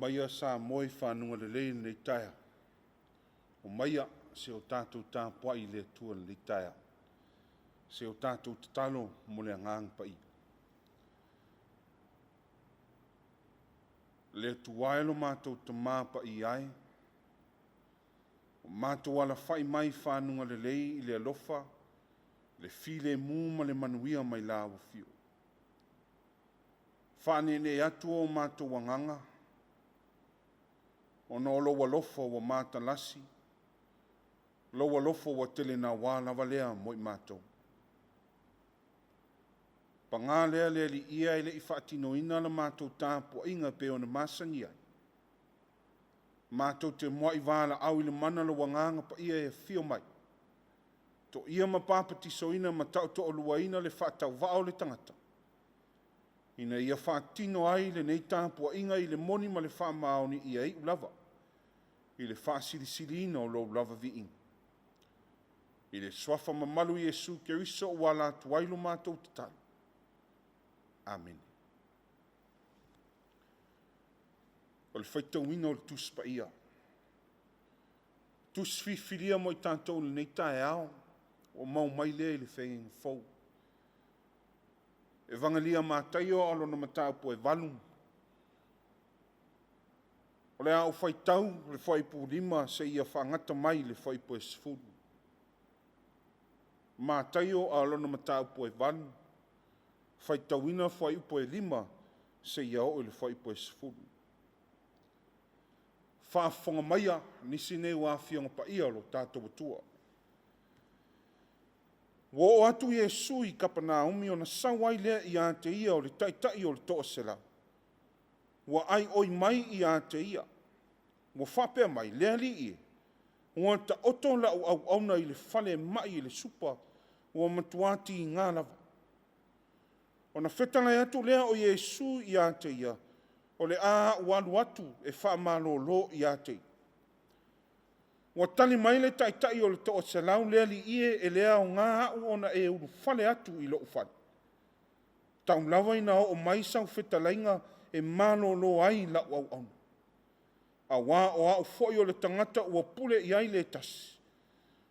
Maia sa moi whanua le lei nei taia. O maia se o tātou Tapuaiga le tua nei taia. Se o tātou tatalo mo le ngang pai. Le tuwaelo mātou te māpa I ai. O mātou ala whai mai whanua le lei I le alofa. Le file mūma le manuia mai la o fio. Whane ne atu o mātou wanganga. O no loa lofo wa mata lasi, loa lofo wa tele na wā lava lea mo I mātou. Pa ngā lea lea li ia ele I whaatino ina la mātou Tapuaiga pe o na masani ai. Mātou te moa I wāla au I le mana la wanganga pa ia e fio mai. To ia ma pāpati so ina ma tau to o lua ina le whaatau vao le tangata. Ina ia whaatino ai le nei Tapuaiga I le moni ma le whaamaoni ia I ulava. I le whaasilisili ina o lo lava vi inga. I le swafa mamalu Iesu Keriso o wala tuailu mātou tatalo. Amen. O le whaitauina o le tus pa ia. Tus fifilia mo I tātou le nei Taeao o mau mai lea I le whainga fau. E vangalia mātaio alo na matau po e valum. O le au whaitau le whaipu lima se ia whangata mai le whaipu e sifuru. Mātaio alo na matau po e valum. Whaitauina whaipu e lima se ia o le whaipu e sifuru. Whaafonga maia nisi ne wāwhionga pa ia lo tātou atua. Wo o atu Iesu I Kapanaumi o na sawai lea I a te ia o le taitai o le toa sela. Wa ai oi mai I a te ia. Wa whapea mai lea li ie. Wa ta oto la au auna I le whale mai I le supa. Wa matuati I ngā lava. O na whetanga atu lea o Iesu I a te ia. O le a walu atu e whaamalo lo I a te ia. Wa tali mai le taitai o le toa selau lea li ie e lea o ngā au ona e uru whale atu I lo ufale. Tau lawa ina o mai sau whetalainga e malo lo ai la au au. A wā o au foi o le tangata ua pule I ai le tasi.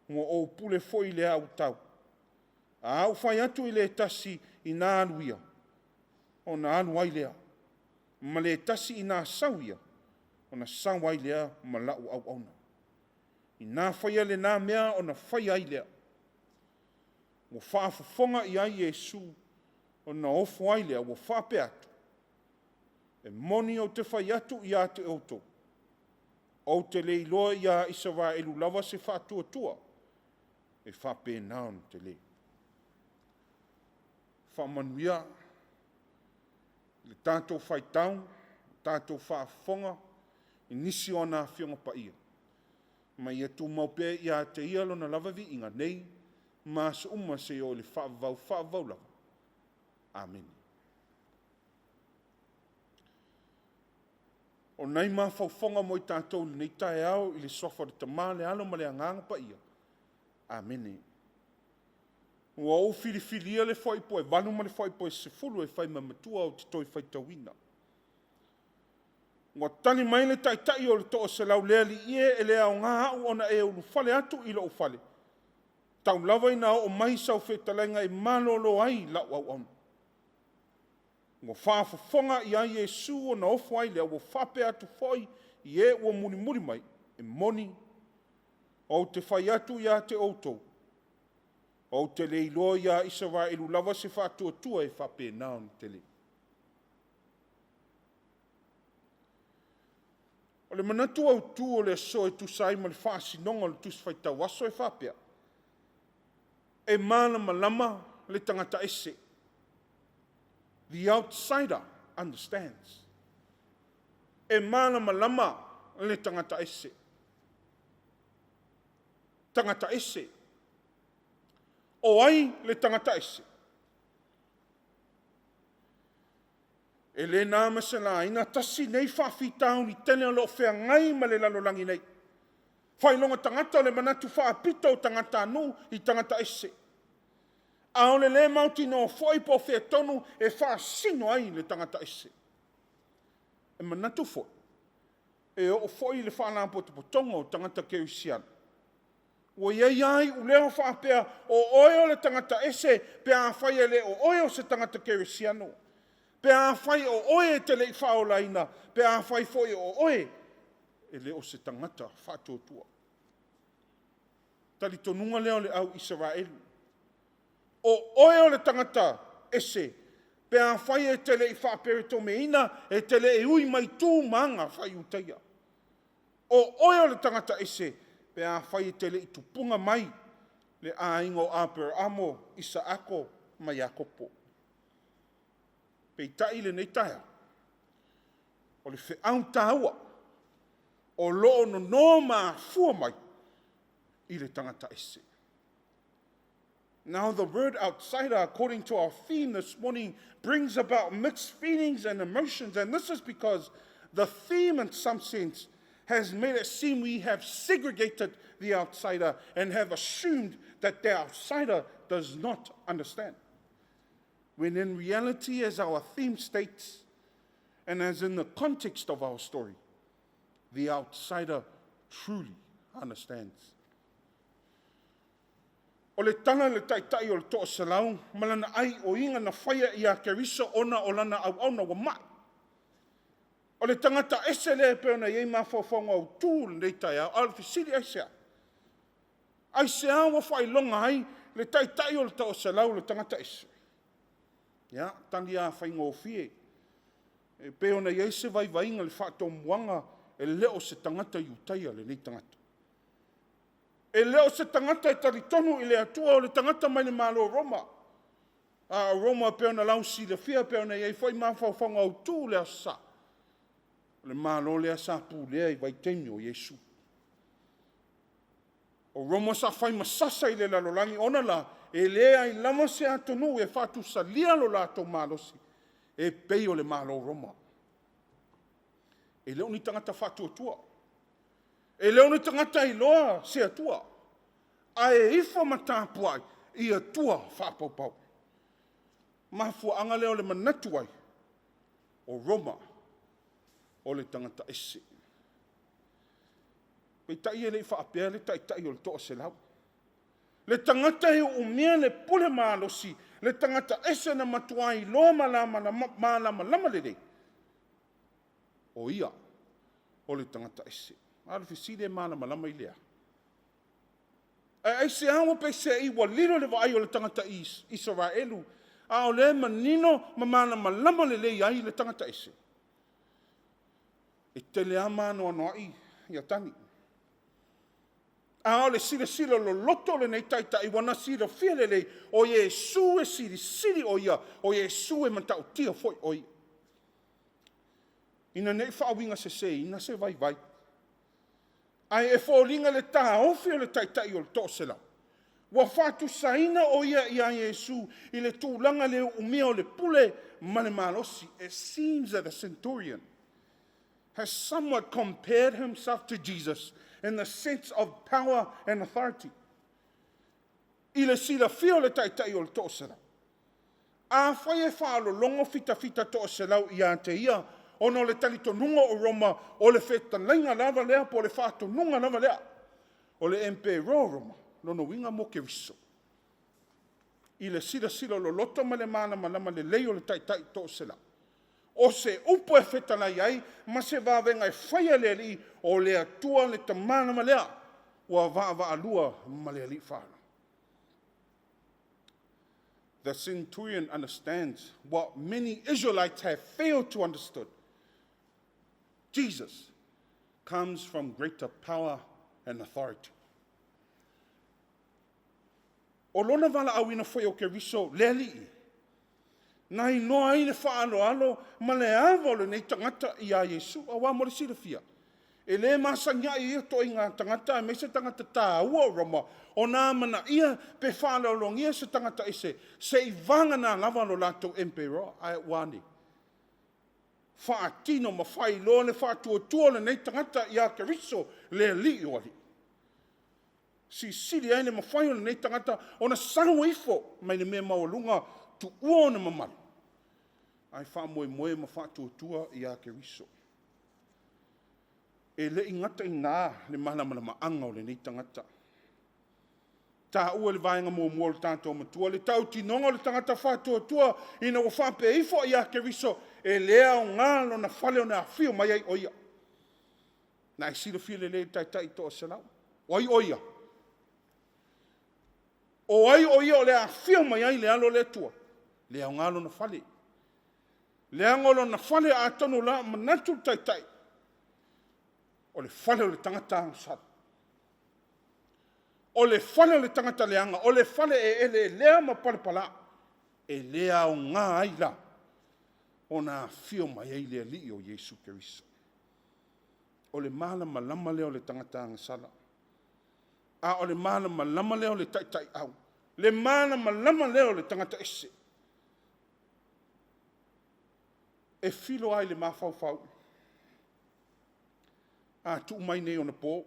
Ua o pule foi le au tau. A au whai atu I le tasi I nā aluia. O nā alu ai lea. Ma le tasi I nā sauia. O na sau ai lea ma lau au au na. I nā whaia le nā mea o na whaia ai lea. Ua whaafafonga I ai Iesu o na ofo ai lea ua whape atu. E moni o te whai atu I a te auto. O te leiloa I a isawa elu lava se whaatua tua. E whape naon te le. Whamanuia. Le tātou whaitau, tātou whaafonga. I nisi o nā whionga pa ia. Mai e tu maupe I a te ia lo na lava vi inga nei, mas uma se o le whaavau lava. Amen. O nei ma whauwhonga mo I tātou nei Taeao I le sofa de tamale alo ma le anganga pa ia. Amen. Ua o filifilia le whaipo e vanu ma le whaipo e sefulu e whai mamatua o te toi whaitawina. Ua tani mai le taitai o le toa se lau lea li ie e lea o ngā au ona e ulu whale atu I lo whale. Tau lava ina o mai sau whetalenga e malolo ai lau au au. Ua whaafafonga I ai Iesu o na ofu ai lea ua whape atu whai I e ua muri mai e moni o te whai atu I a te outou. O te leiloa I a isawa elu lava se whaatua tua e whape naon te le. O le manatu au tu o le so e tu sai ma le whaasinonga le tus whaitau aso e whapea. E mana malama le tangata ese. The outsider understands. e malama le tangata ese. Tangata ese. O ai le tangata ese. E le nā masala ina tasi nei whawhitau ni tene alo whea ngai ma le lalolangi nei. Whailonga tangata le manatu whaapita o tangata anu i tangata ese. A ole le mauti no foi po whea tonu e whaasino ai le tangata ese. E manatu foi. E o foi le whaanampo te potonga o tangata keusiana. Wa iai ai u leo whaapea o oeo le tangata ese pe a whaia le o oeo se tangata keusiano. Pe a whai o oe te lei whaolaina, pe a whai foi o oe, e leo se tangata whātuatua. Tali tonunga leo le au Israel. O oe o le tangata ese, pe a whai e te lei whaaperito meina, e te lei ui mai tū manga whai utaia. O oe o le tangata ese, pe a whai e te lei tupunga mai, le a ingo aper amo, isa ako, mai akopo. Pei tai le nei taia. O le whi au tāua. O loo no nō fua mai. I le tangata ese. Now the word outsider, according to our theme this morning, brings about mixed feelings and emotions. And this is because the theme, in some sense, has made it seem we have segregated the outsider and have assumed that the outsider does not understand. When in reality, as our theme states, and as in the context of our story, the outsider truly understands. O le tana le taitai o le toa salau, malana ai o inga na whaia i a kerisa ona o lana au auna wa mai. O le tangata ese le peona iei mawhawhonga au tū le Taeao, alfisiri aisea. Aisea wa whai longa ai, le taitai o le toa salau le tangata ese. Ya, tangi a whaingo o fie. E peona iei se vai vainga le whaato muanga e leo se tangata i utaia le nei tangata. E leo se tangata e taritonu i le atua o le tangata mai le malo Roma. A Roma peona lausi le fia peona iei whai mawhawhonga au tū le asa. Le malo le asa pū lea i vai teimi o Yesu. O Roma sa whai masasa i le lalolangi ona la, e lea i lama se atonu e whatu sa lia lo lato malosi, e pei o le malo Roma. E leo ni tangata whatu atua. E leo ni tangata i loa se atua. A e ifo matapuai i atua whapopau. Mafua anga leo le manatuai o Roma o le tangata ese. Pei tai e le whaapea le tai o le toa se lau. Le tangata he umea le pule malosi, le tangata ese na matuai loa malama lere. O ia, o le tangata ese. Ala fiside malama i lea. E se awa pe se iwa liro le vai o le tangata Israelu, a o le manino malama lere ai le tangata ese. E te le amano anoai, ia tani. A ole sila lo loto le nei taitai wana sila whiele lei o Yesu e siri o ia, o Yesu e matau tia foi o ia. Ina nei whaawinga se, ina se vai. Ai e whaolinga le taha ofi o le taitai o le tōsela. Wa whatu saina o ia i a Yesu i le tūlanga leo umea o le pule mane malosi. It seems that a centurion has somewhat compared himself to Jesus in the sense of power and authority. I le sila fio le taitai o le tōsela. A whai e whaalo longo fita tōselau i a te ia, ono le talitonunga o Roma, o le whetalainga lava lea po le whātonunga lava lea, o le emperor Roma, lono winga mo ke riso. I le sila lo loto ma le malama le lei o le taitai tōselau. O se upo e whetalai ai, ma se wāwenga e whaia lea li o le atua le tamana ma lea, ua wa alua ma lea li whaana. The centurion understands what many Israelites have failed to understand. Jesus comes from greater power and authority. O lona wala awina whai o ke riso lea li. Nai noa i le whaalo ma le awa o le nei tangata i a Yesu, a wā mo le silafia. E le masanga i to i ngā tangata, me se tangata tā ua roma, o nā mana ia pe whaalo longia se tangata ese, se i vanga nā lava lo lato emperor, ai wāni. Whaatino ma whai lo le whaatua le nei tangata i a Keriso le li o li. Si siri aile ma whai o le nei tangata, o na sango ifo, mai le mea maulunga, tu ua na mamalu. Ai wha moe ma whaatua i a Keriso. E le ingata i nā le malama anga o le nei tangata. Tā ua le vaenga mua le tātou matua, le tau tinonga le tangata whaatua ina o whape ifo i a Keriso, e lea o ngalo na whale o na awhio mai ai oia. Na i sila while le tai toa selau. Oi oia. O ai oia o le awhio mai ai le alo le tua. Lea o ngalo na whale. Lea ngolo na whale a tonu la manatu tai. O le whale o le tangata ang o le whale o le tangata leanga, o le whale e ele lea ma palapala, e lea o ngā aila, o nā whio mai ei lea li o Yesu Keriso. O le malama lama leo le tangata ang sala. A o le malama lama leo le tai au. Le malama lama leo le tangata ese. E filo ai le mawhau. A tu mai nei o na pō.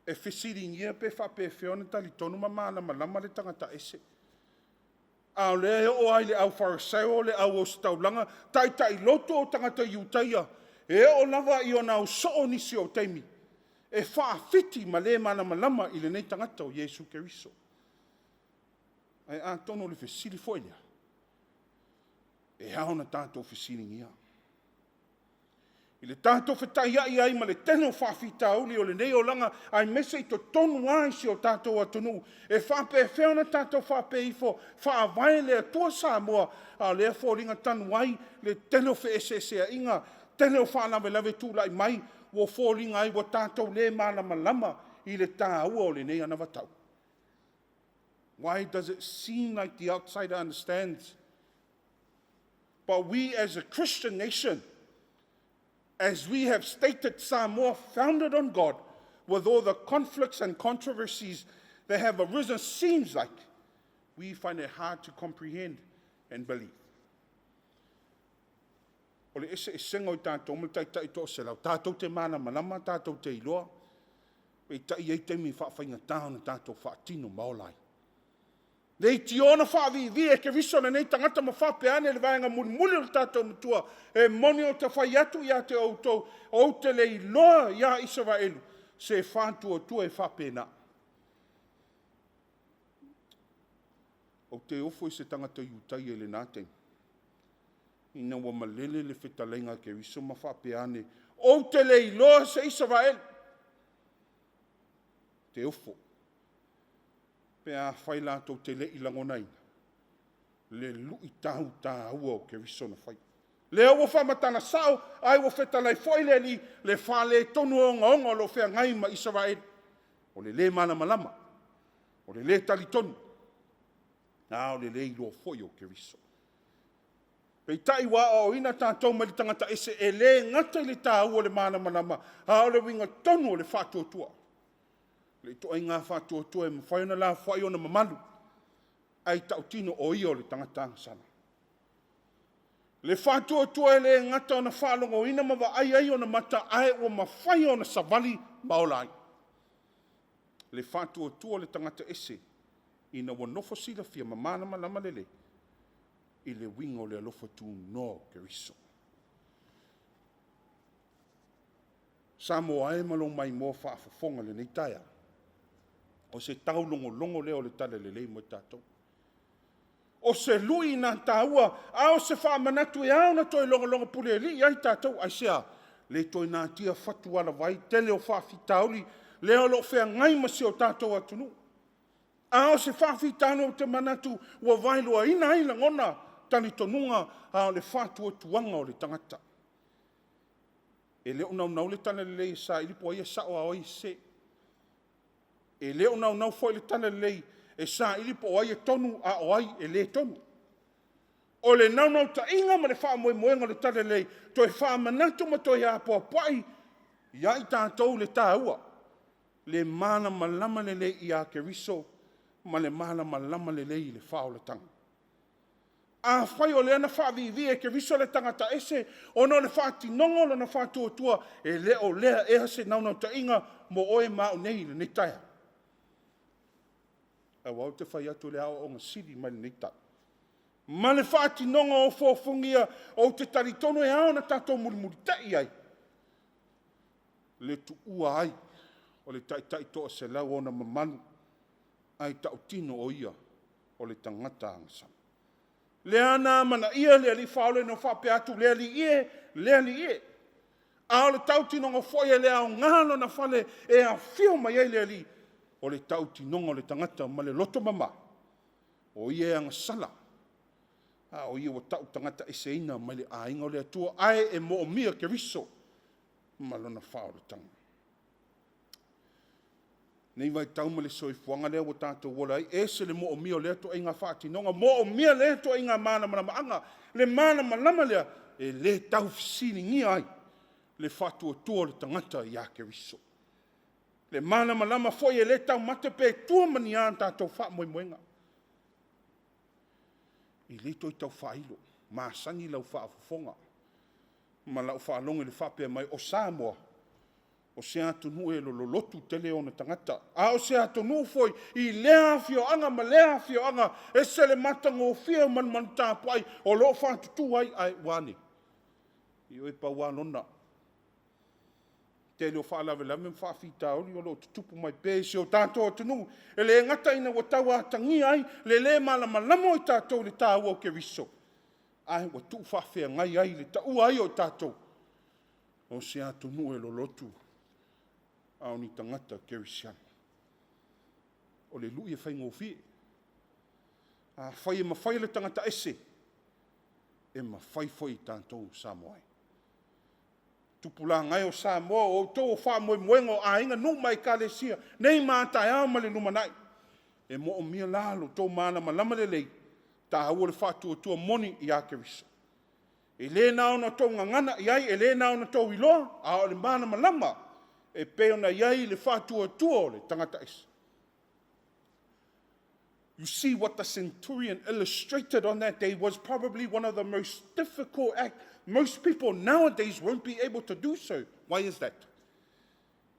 E whisiri ngia pe whape whiona tali tonu ma lama le tangata ese. A le o ai le au whariseo, le au o staulanga, tai loto o tangata iutaia. E o lava i o nau soo nisi o teimi. E whaafiti ma le lama i le nei tangata o Yesu Keriso. Ai a tono le whisiri foilia. E hao na tātou whisiri ngia. I le tātou whetai ai ma le teno whawhita uli o le nei o langa ai mese i to tonu ai si o tātou atonu. E whape whiona tātou whape ifo whaavai le atua Samoa a lea fōringa tanu ai le teno whe esesea inga teno whaname lawe tūlai mai wo fōringa ai wo tātou le malama i le tāua o le nei anavatau. Why does it seem like the outsider understands? But we as a Christian nation, as we have stated, Samoa founded on God, with all the conflicts and controversies that have arisen, seems like we find it hard to comprehend and believe. O le ese e senga o tātou ma tai tō se lau. Tātou te mana malama, tātou te iloa. Pei tai ei te mi whaafeinga tāona tātou whaatino maolai. Nei tiona whaavivi e Keriso na nei tangata ma whapeane le vaenga muli o tātou matua. E moni o te whai atu ia te outou, o te le iloa ia Israelu. Se whantua tua e whapena. O te ofo i se tangata iutai e le nāteng. Ina wa malele le whetalenga Keriso ma whapeane. O te le iloa se Israelu. Te ofo. Pea whai lātou te le ilangonaina. Le lui tāu tāua o Keriso na whai. Le au whamatana sao, ai wo whetalai whaile li, le whale tonu o ngaonga lo whea ngai ma Israel. O le malama. O le tali tonu. Nā o le ilo whoi o Keriso. Pei tai wā o ina tātou ma li tangata ese e le ngata le tāua le malama. A o le winga tonu o le whātua. Le to ai ngā whātua e mwhaiona la whaiona mamalu. Ai tautino o ia o le tangata sana. Le whātua e le ngata o na whālongo ina mawa ai o na mata ai o mawhai o na savali maolai. Le whātua le tangata ese ina wa nofo sila fia mamana malama lele. I le wingo le alofa tu no Keriso. Samoa e malong mai mo whaafafonga le nei Taeao. O se tau longo leo le tale le lei mo tātou. O se lui nā tāua, a o se whaamanatu e au na toi longo pule li, ai tātou, ai sea, le toi nā tia whatu ala vai, tele o whaafitauli, leo lo whea ngai masi o tātou atunu. A o se whaafitauli o te manatu, ua vailua ina ila ngona, tani tonunga, a o le whātua tuanga o le tangata. E leo nau le tale le lei sa, ilipo ia sao a oi se, e leo nau foi le tana lei e sa ili po ai e tonu a oai e le tonu. O le naunau ta inga ma le wha moe moenga le tare lei, toi wha manatu ma toi a pai, ia i tātou le tāua, le mana malama le lei i a Keriso, ma le mana malama le lei le wha o le tanga. A whai o le ana wha vivi e Keriso le tangata ese, o no le wha tinongo le na wha tua, e le o lea e hase naunau ta inga, mo oe mao nei le neitaia. A wau te whai atu le ao o ngā siri mai le neitaia. Ma le whaati nonga o fōwhungia o te taritono e ao na tātou murimuri tai ai. Le tu ua ai o le tai toa se lau o na mamanu ai tau tino o ia o le tangata angasam. Le ana mana ia le ali whaole no whape atu le ali ie. A o le tau tino o whoia le ao ngalo na whale e a whio mai ai le ali o le tau tino o le tangata ma le loto mama. O ia angasala. O ia o tau tangata e seina mai le ainga o le atua ai e mo o mia Keriso ma lona whao le tanga. Nei vai tau ma le soifuanga lea o tātou wola ai e se le mo o mia o le atua inga whaati nonga mo o mia le atua inga mana malama anga le mana malama lea e le tau fisini ngia ai le whatu o tua le tangata i a Keriso. Le mana malama foi e le tau mate pe tua mani a tātou wha moe moenga. I le toi tau whailo, ma sangi lau whaafofonga, ma lau whaalonga le whapea mai o Samoa, o se atunu e lo lotu tele o na tangata, a o se atunu foi i lea fio anga ma lea fio anga, e se le matanga o fia man tāpai, o lo whaatutu ai wane. I oi pa wānona. Te leo whaalawe lame whaafita ori o lo tutupu mai pēse o tātou atunu. E le ngata ina wa tau atangi ai, le malama lamo i tātou le tāua o Keriso. Ai wa tu whaafea ngai ai le tau ai o tātou. O se atunu e lo lotu. Ao ni tangata Kerisiana. O le lui e whai ngōwhi. A whai e mawhai le tangata ese. E mawhai foi tātou Samoa. Tupula ngai o Samoa o tō wha moe moengo a inga nu mai Kalesia. Nei mā Taeao ma le numanai. E mo o mia lalo tō mana malama le lei. Tā haua le whātua tua moni i a Keriso. E le nao na tō ngangana iai, e le nao na tō iloa, a o le mana malama. E peona iai le whātua tua o le tangata esi. You see what the centurion illustrated on that day was probably one of the most difficult acts. Most people nowadays won't be able to do so. Why is that?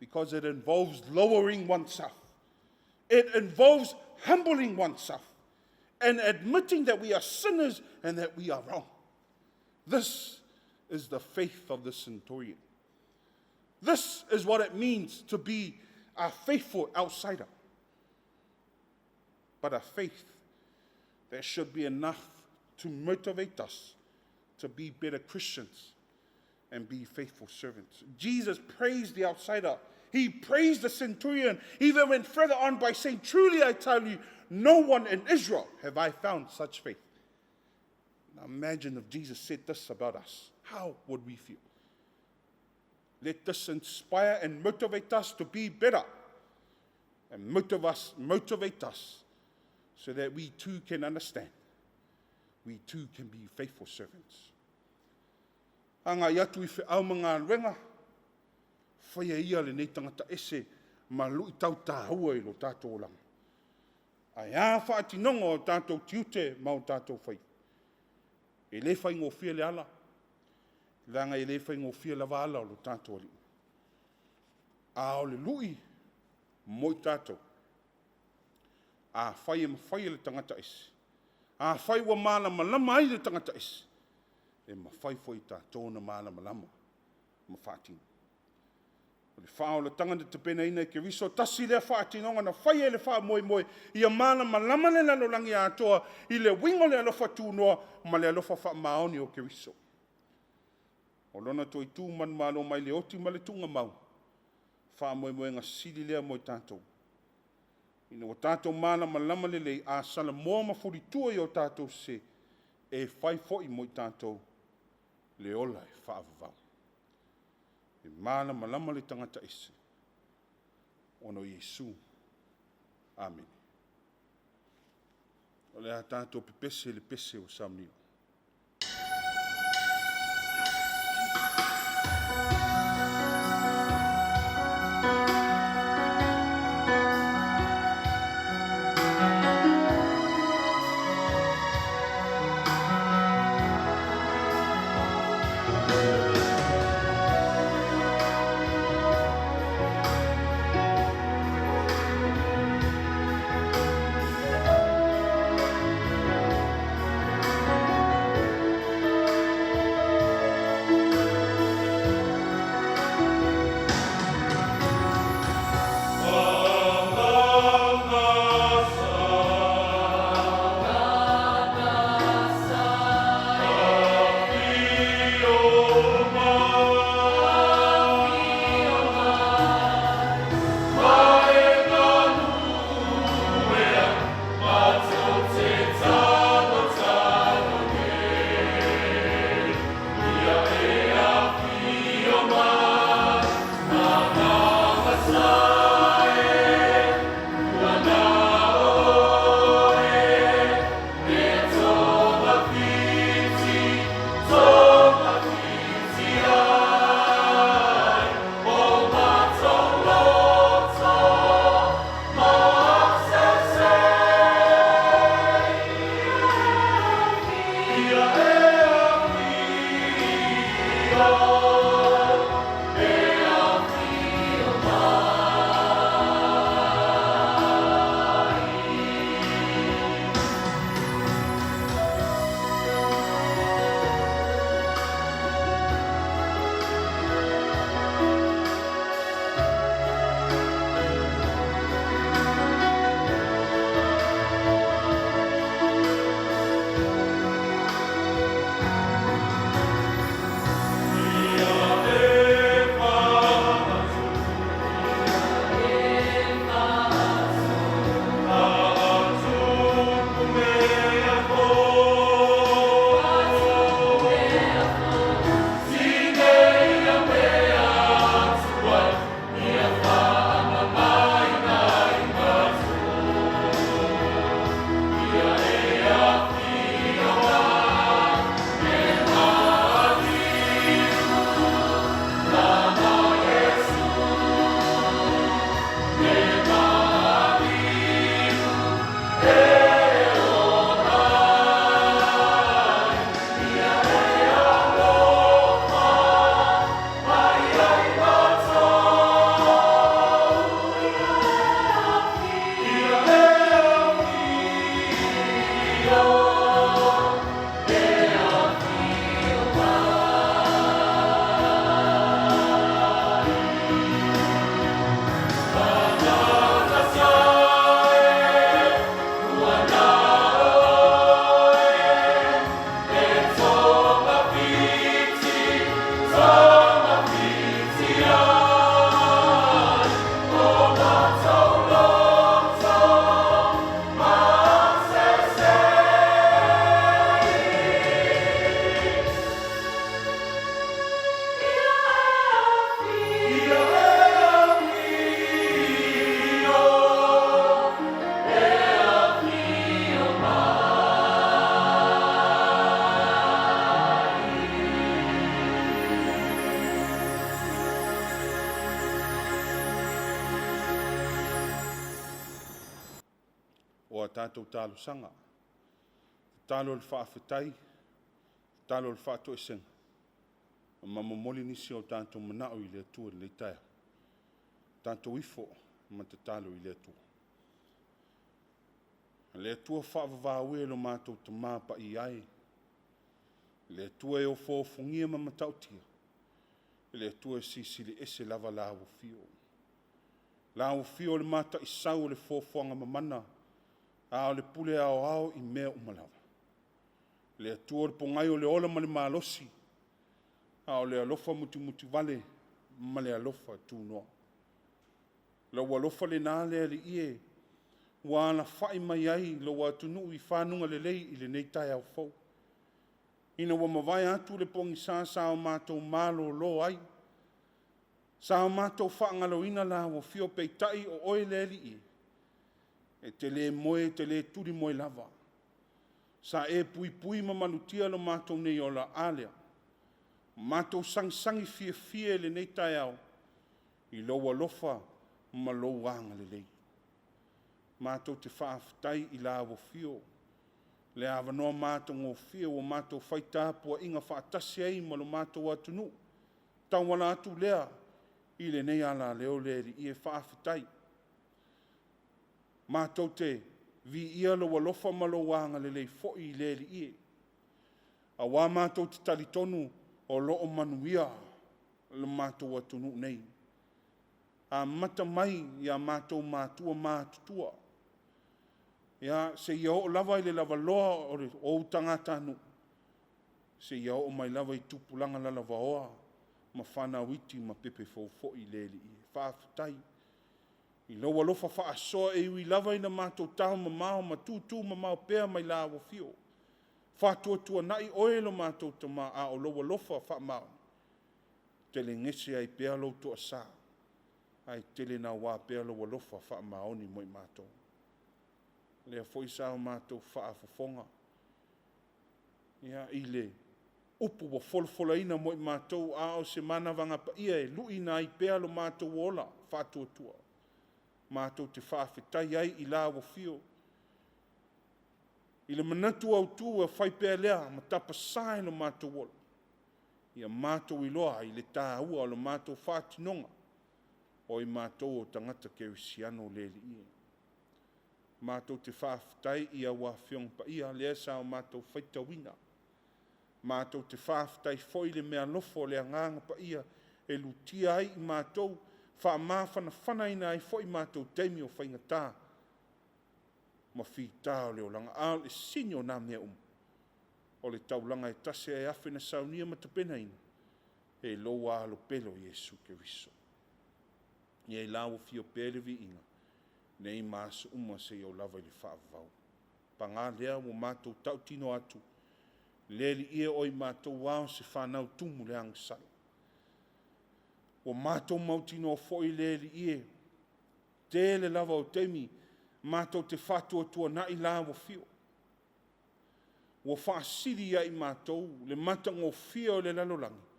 Because it involves lowering oneself. It involves humbling oneself and admitting that we are sinners and that we are wrong. This is the faith of the centurion. This is what it means to be a faithful outsider. But a faith that should be enough to motivate us to be better Christians and be faithful servants. Jesus praised the outsider. He praised the centurion. He even went further on by saying, truly I tell you, no one in Israel have I found such faith. Now imagine if Jesus said this about us. How would we feel? Let this inspire and motivate us to be better. And motivate us so that we too can understand. We too can be faithful servants. Anga iatu I whiau mga renga, whaia ia le nei tangata ese, ma lui tau tāhua I lo tātou langa. Ai a whaatinonga o tātou tiute ma o tātou whai. E le whai ngō whia le ala, langa e le whai ngō whia la wala o lo tātou ali. A o le lui, moi tātou. A whai e mawhai le tangata ese. A whai wa māla malama ai le tangata ese. E mawhai foi tātou na māla malama. Ma whātino. O le whao le tangata te pena ina ke riso tasi le whātinonga na whai e le wha moe moe. Ia māla malama le lalo langi atoa. I le wingo le alofa tūnoa. Ma le alofa wha maoni o ke riso. O lona toi tū man mālo mai le oti ma le tunga mau. Wha moe moe ngā siri lea moe tātou. Ina o tātou māla malama le lei a sala moa mawhuri tua I o tātou se e whai foi mo I tātou le ola e whaavavau. E māla malama le tangata ese. Ono Iesu. Amen. O le a tātou pepese le pese o samnio. tātou tālo sanga. Tālo le whaafetai, tālo le whaato esenga. Mamamoli nisi o tātou manao I le atua le taia. Tātou ifo, ma te tālo I le atua. Le atua whaavavawe lo mātou te māpa I ai. Le atua e o fōfungia ma matautia. Le atua sisili ese lava la o fio. La o fio le mata I sau le fōfuanga mamana. A o le pule ao I mea umalawa. Le atua le pongai o le ola ma le malosi. A o le alofa muti vale ma le alofa tūnoa. La walofa le nā le ali ie. Wa na fai mai ai lo wa tunu I whanunga le lei I le nei Taeao fau. Ina wa mawai atu le pongi sa o mātou malo lo ai. Sa o mātou whaangalo ina la wa fio peitai o oe le ali ie. E te le moe, te le turi moe lava. Sa e pui ma manutia lo mātou nei o la alea. Mātou sangi fie le nei Taeao. I lo wa lofa ma lo wanga le lei. Mātou te whaaftai I la wa fio. Le awanoa mātou ngō fio o mātou whaitāpua inga whaatasi ai ma lo mātou atunu. Tauwana atu lea I le nei ala leo leri I e whaaftai. Mātou te vi ia lo walofa ma lo wanga le lei fo I leri I e. A wā mātou te talitonu o loo manuia le mātou atunu nei. A mata mai ia mātou mātua mātutua. Ia se ia o lava I le lava loa o utangata anu. Se ia o mai lava I tupulanga la lava oa. Ma whana witi ma pepe fo I leli I. Whaafutai. I loa lofa whaasoa e ui lava ina mātou tau ma mao ma tūtū ma mao pēr mai la wa fio. Whātua nai oe lo mātou ta ma a o loa lofa wha mao. Tele ngese ai pēr lo tua sā. Ai tele na wā pēr lo lofa wha mao ni moi mātou. Lea foi sa o mātou whaafofonga. Ia I le upu wa folfola ina moi mātou a o se mana wanga pa ia e lui na I pēr lo mātou ola whātua. Mātou te whaafetai ai I la wa fio. I le manatu au tū e whai pēr lea ma tapa sae lo mātou ola. Ia mātou I loa I le tāua o lo mātou whātinonga. O I mātou o tangata kerisiano le li ia. Mātou te whaafetai ia wa whiong pa ia lea sa o mātou whaitawina. Mātou te whaafetai foi le mea lofo lea nganga pa ia e lutia ai I mātou whaamāwhana ina ai foi mātou teimi o whaingatā. Ma whita o leo langa ao e sinyo nā mea O le taulanga e tase e awhina saunia ma tapena ina. E loa alo pelo Jesu Keriso. Ia I lawa fio pelevi inga. Nei māsu se o lava I le whaavau. Pangā lea o mātou tau tino atu. Leli ia o I mātou wao se whanau tumu le angsai. O mātou mautino o foi leli ia. Tele lava o temi. Mātou te whatua tua na I lawa fio. O whaasiri ia I mātou. Le matango fio le lalolangi.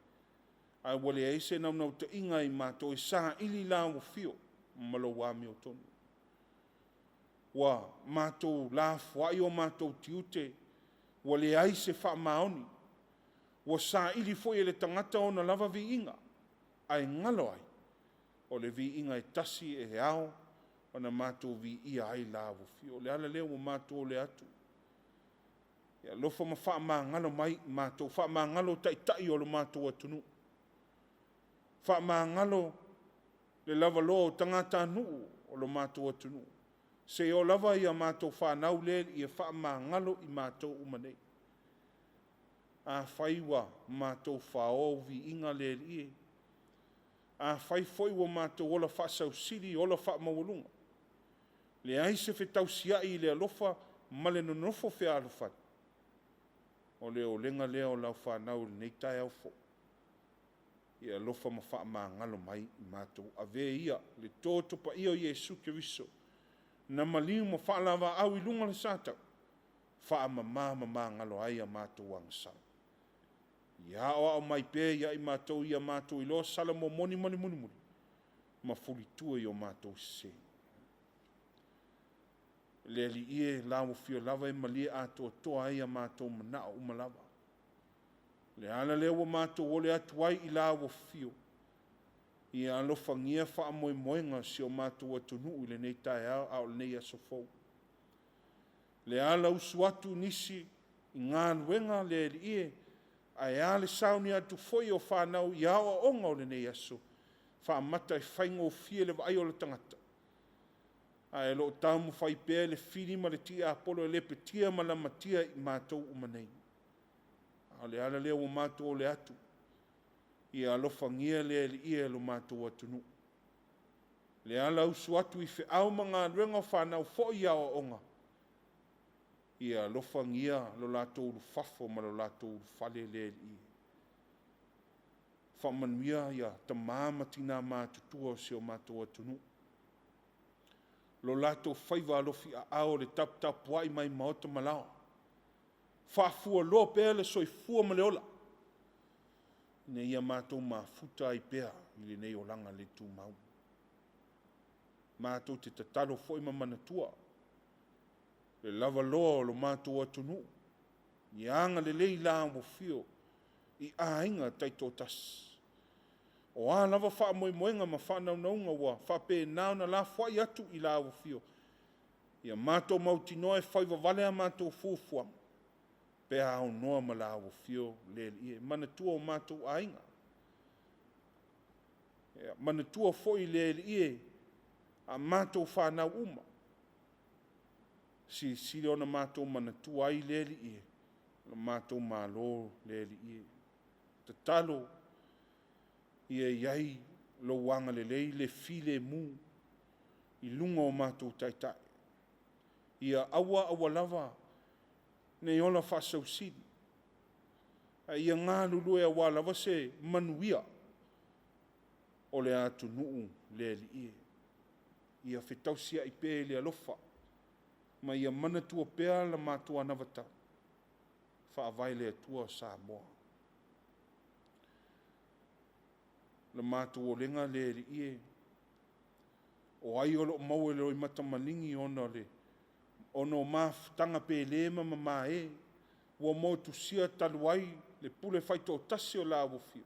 Ai wale eise nau te inga I mātou e sā ili lawa fio. Malo wami o tonu. Wa mātou la fuai o mātou tiute, wa le ai se wha maoni, wa sā ili foi le tangata o na lava vi inga, ai ngalo ai, o le vi inga e tasi e ao, o na mātou vi ia ai lawa fio, le ala leo o mātou le atu. Ia lofa ma wha maa ngalo mai mātou, wha maa ngalo tai o lo mātou atunu. Wha maa ngalo le lava loa o tangata nuu o lo mātou atunu. Se o lava ia mātou whanau le ia wha maa ngalo I mātou umanei. A whaiwa mātou whao vi inga le ie. A whai foi wa mātou ola wha sau siri, ola wha mawalunga. Le aise fe tau sia I le alofa, male no nofo fe alofat. O leo lenga leo lau whanau le nei Taeao fo. Ia alofa ma wha maa ngalo mai I mātou. A ve ia, le tōto pa ia Jesu Keriso. Na maliu mo whaalawa au I lunga le sātau. Wha mama ngalo ai a mātou angsa. Ia o mai pē ia I mātou ia mātou I lo sala mo moni. Ma fuli tua I o mātou se. Le li ie la mo fio lava e malia ato toa ia mato mana o malava. Le ala le wa mato o le atuai i la wo fio. Ia alofa ngia wha moe moenga si o mato wa tunu i le nei Taeao au le nei asofou. Le ala usu atu nisi i ngā luenga le li ie ai ale sauni atu foi o whanau i awa onga o le nei aso. Wha mata i whaingo fie le vai o le tangata. Ai lo tamu whai pēr le whiri ma le tia apolo e le petia ma la matia i mātou umanei. A le ala leo o mātou o le atu. Ia alofa ngia le li ia lo mātou atunu. Le ala usu atu i whi au mga ruenga whanau fo i awa onga. Ia alofa ngia lo lātou ulu fafo ma lo lātou ulu fale le li ia. Whamanuia ia ta māmatina mātutua o se o mātou atunu. Lo lato whaiva alofi a ao le Tapuaiga mai maota malao. Whaafua loa pēr le soifua ma le ola. Ne ia mātou mafuta ai pēr i le nei o langa le tū mau. Mātou te tatalo foi ma manatua. Le lava loa o lo mātou atunu. Ni anga le lei la mo fio i ainga taito tas. O a lava wha moe moenga ma whanau naunga wa wha pē nao na la whai atu i la awa fio. Ia mātou mauti noe whaiva vale a mātou fuafuam. Pē hao noa ma la awa fio le ie. Mana tua o mātou ainga. Mana tua foi le ie a mātou whanau uma. Si leona mātou mana tua ai le ie. Mātou mālo le ie. Te talo ia iai lo wanga le lei le file mu i lunga o mātou taitai. Ia awa lava ne ola whasausidi. Ia ngā lulu e awa lava se manuia o le atu nuu le li ie. Ia whetausia i pē le alofa. Ma ia manatua pēa la mātou anavata. Whaavai le atua sa moa. Le mātou o lenga le li ie. O ai o lo mau e loi matamalingi ona le. Ono maftanga pe le mama e. Ua mo tusia taluai le pule whaito tasi o la wofio.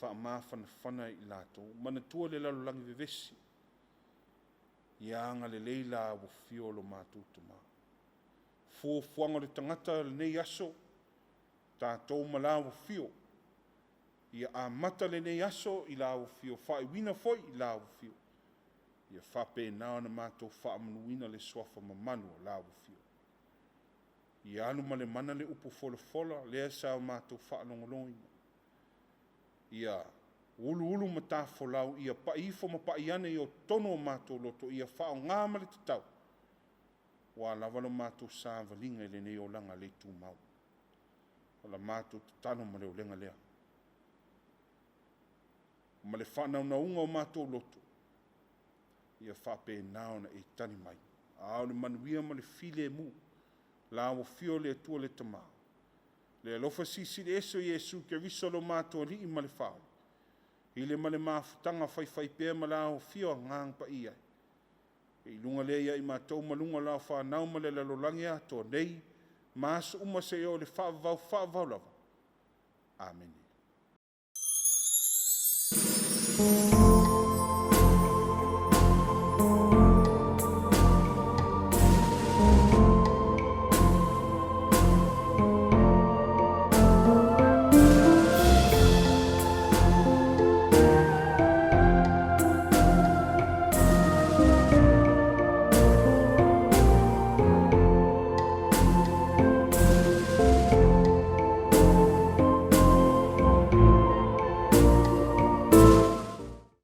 Wha mawhana i lato. Manatua le lalo langi vevesi. Ianga le leila wofio lo mātou tuma. Fuanga le tangata le nei aso. Tātou mala wofio. Ia a mata le nei aso i la wofio. Wha i wina foi i la wofio. Ia whape nao na mātou wha amanuina le swafa mamanu o la wofio. Ia anu ma le mana le upo fola lea sa mātou wha alongolongi. Ia ulu ma tā folau ia paifo ma paiane i o tono o mātou loto ia wha o ngā male te tau. Wa lavalo mātou sa valinga le nei o langa le tū mau. Wala mātou te tano ma le o lenga lea. Ma le whanau na unga o mātou loto. Ia whape nao na e tani mai. Ao le manuia ma le file mu. La o fio le atua le tama. Le alofa sisi le eso Yesu ke risolo mātou li i ma le whao. I le ma le mafutanga whai pēr ma la o fio ngang pa ia. I lunga le ia i mātou malunga la whanau ma le lalolangi ato nei. Maas uma se o le whaavau lava. Amen.